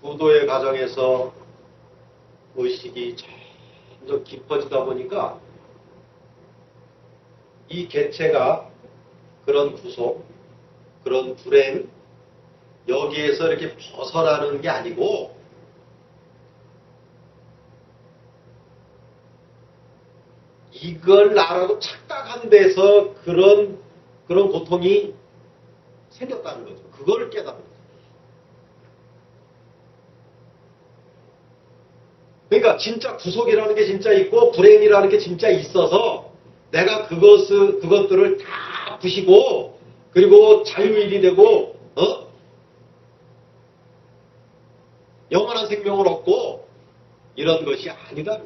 구도의 과정에서 의식이 점점 깊어지다 보니까 이 개체가 그런 구속, 그런 불행, 여기에서 이렇게 벗어나는 게 아니고 이걸 나라고 착각한 데서 그런 고통이 생겼다는 거죠. 그걸 깨닫는 거죠. 그러니까 진짜 구속이라는 게 진짜 있고 불행이라는 게 진짜 있어서 내가 그것들을 다 부시고 그리고 자유인이 되고 영원한 생명을 얻고 이런 것이 아니다.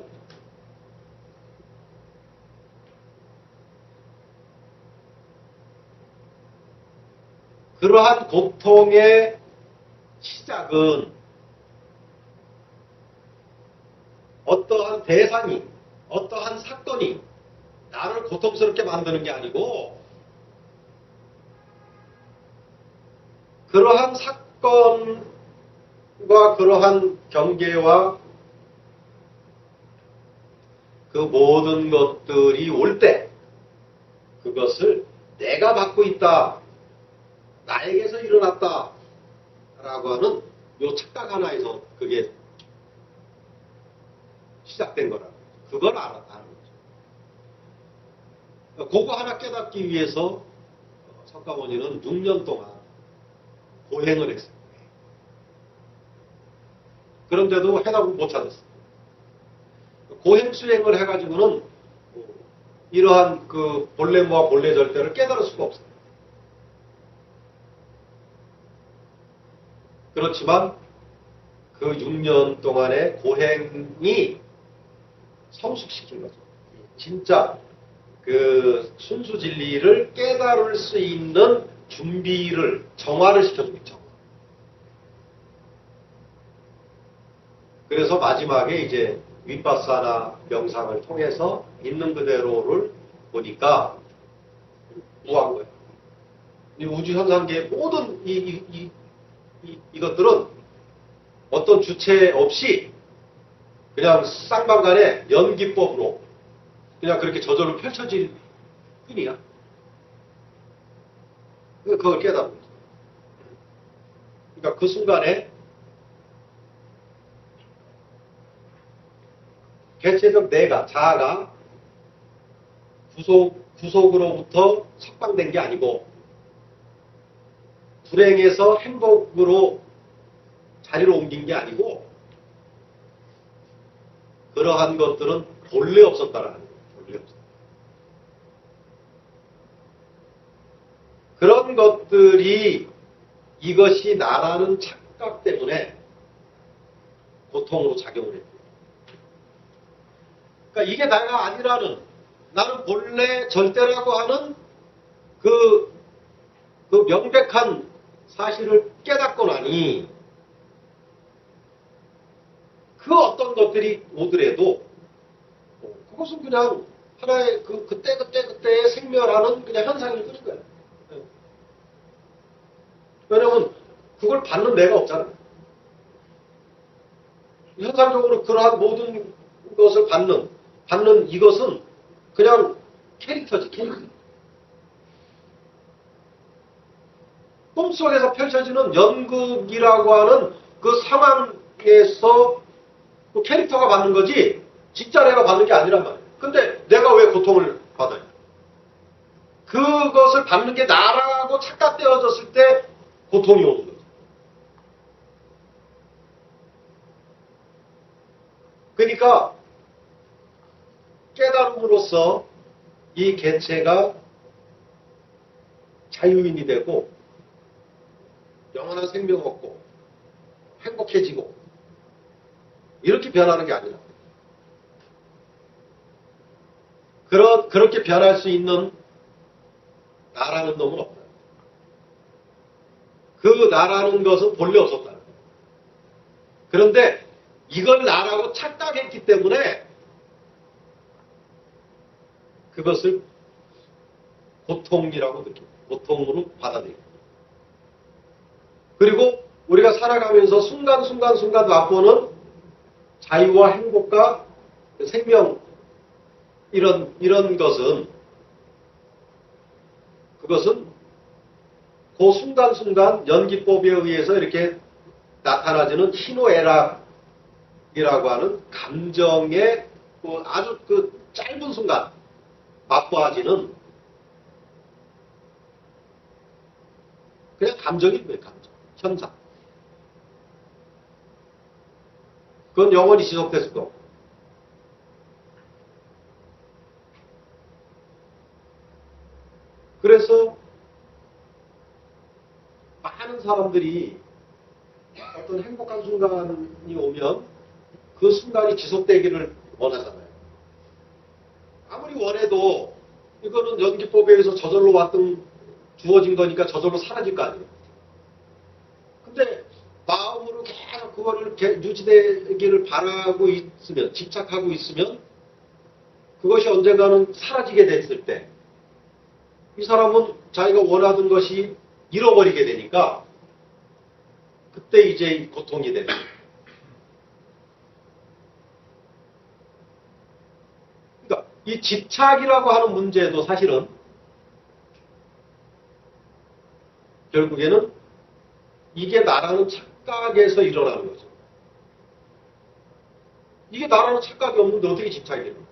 그러한 고통의 시작은 어떠한 대상이, 어떠한 사건이 나를 고통스럽게 만드는 게 아니고 그러한 사건과 그러한 경계와 그 모든 것들이 올 때 그것을 내가 받고 있다. 나에게서 일어났다. 라고 하는 요 착각 하나에서 그게 시작된 거라. 그걸 아는 거죠. 그거 하나 깨닫기 위해서 석가모니는 6년 동안 고행을 했어요. 그런데도 해답을 못 찾았어요. 고행 수행을 해가지고는 이러한 그 본래무와 본래절대를 깨달을 수가 없어요. 그렇지만 그 6년 동안의 고행이 성숙시킨 거죠. 진짜 그 순수 진리를 깨달을 수 있는 준비를 정화를 시켜주고 있죠. 그래서 마지막에 이제 윗바사나 명상을 통해서 있는 그대로를 보니까 무한 거예요. 이 우주 현상계의 모든 이것들은 어떤 주체 없이 그냥 쌍방간에 연기법으로 그냥 그렇게 저절로 펼쳐질 뿐이야. 그걸 깨닫는 거죠. 그러니까 그 순간에 개체적 내가, 자아가 구속으로부터 석방된 게 아니고 불행에서 행복으로 자리를 옮긴 게 아니고 그러한 것들은 본래 없었다라는 거예요. 본래 없었다. 그런 것들이 이것이 나라는 착각 때문에 고통으로 작용을 해요. 그러니까 이게 나가 아니라는 나는 본래 절대라고 하는 그 명백한 사실을 깨닫고 나니 그 어떤 것들이 오더라도 그것은 그냥 하나의 그때의 생멸하는 그냥 현상일 뿐인 거예요. 왜냐하면 그걸 받는 내가 없잖아요. 현상적으로 그러한 모든 것을 받는 이것은 그냥 캐릭터지, 캐릭터. 꿈속에서 펼쳐지는 연극이라고 하는 그 상황에서 그 캐릭터가 받는 거지 진짜 내가 받는 게 아니란 말이에요. 근데 내가 왜 고통을 받아요? 그것을 받는 게 나라고 착각되어졌을 때 고통이 오는 거죠. 그러니까 깨달음으로써 이 개체가 자유인이 되고 영원한 생명 얻고 행복해지고 이렇게 변하는 게 아니라 그렇게 변할 수 있는 나라는 놈은 없다. 그 나라는 것은 본래 없었다. 그런데 이걸 나라고 착각했기 때문에 그것을 고통이라고 느낍니다. 고통으로 받아들입니다. 그리고 우리가 살아가면서 순간순간 맛보는 자유와 행복과 생명, 이런 그것은 그 순간순간 연기법에 의해서 이렇게 나타나지는 희노애락이라고 하는 감정의 아주 짧은 순간 맛보아지는 그냥 감정인 거예요. 감정. 현상. 그건 영원히 지속될 수도 없고. 그래서 많은 사람들이 어떤 행복한 순간이 오면 그 순간이 지속되기를 원하잖아요. 아무리 원해도 이거는 연기법에 의해서 저절로 주어진 거니까 저절로 사라질 거 아니에요. 근데 마음으로 계속 그거를 유지되기를 바라고 있으면, 집착하고 있으면 그것이 언젠가는 사라지게 됐을 때 이 사람은 자기가 원하던 것이 잃어버리게 되니까 그때 이제 고통이 되는 거예요. 그러니까 이 집착이라고 하는 문제도 사실은 결국에는 이게 나라는 착각에서 일어나는 거죠. 이게 나라는 착각이 없는데 어떻게 집착이 되는 거예요?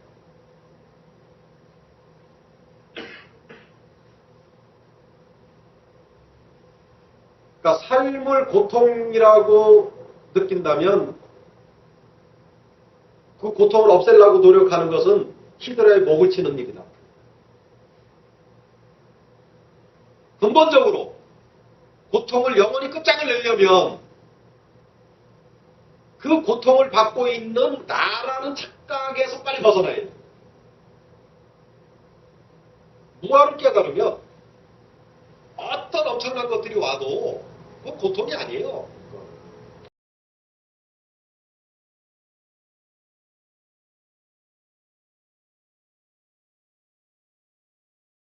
그러니까 삶을 고통이라고 느낀다면 그 고통을 없애려고 노력하는 것은 히드라의 목을 치는 일이다. 근본적으로 고통을 영원히 끝장을 내려면 그 고통을 받고 있는 나라는 착각에서 빨리 벗어나야 돼. 무아를 깨달으면 어떤 엄청난 것들이 와도 그 고통이 아니에요.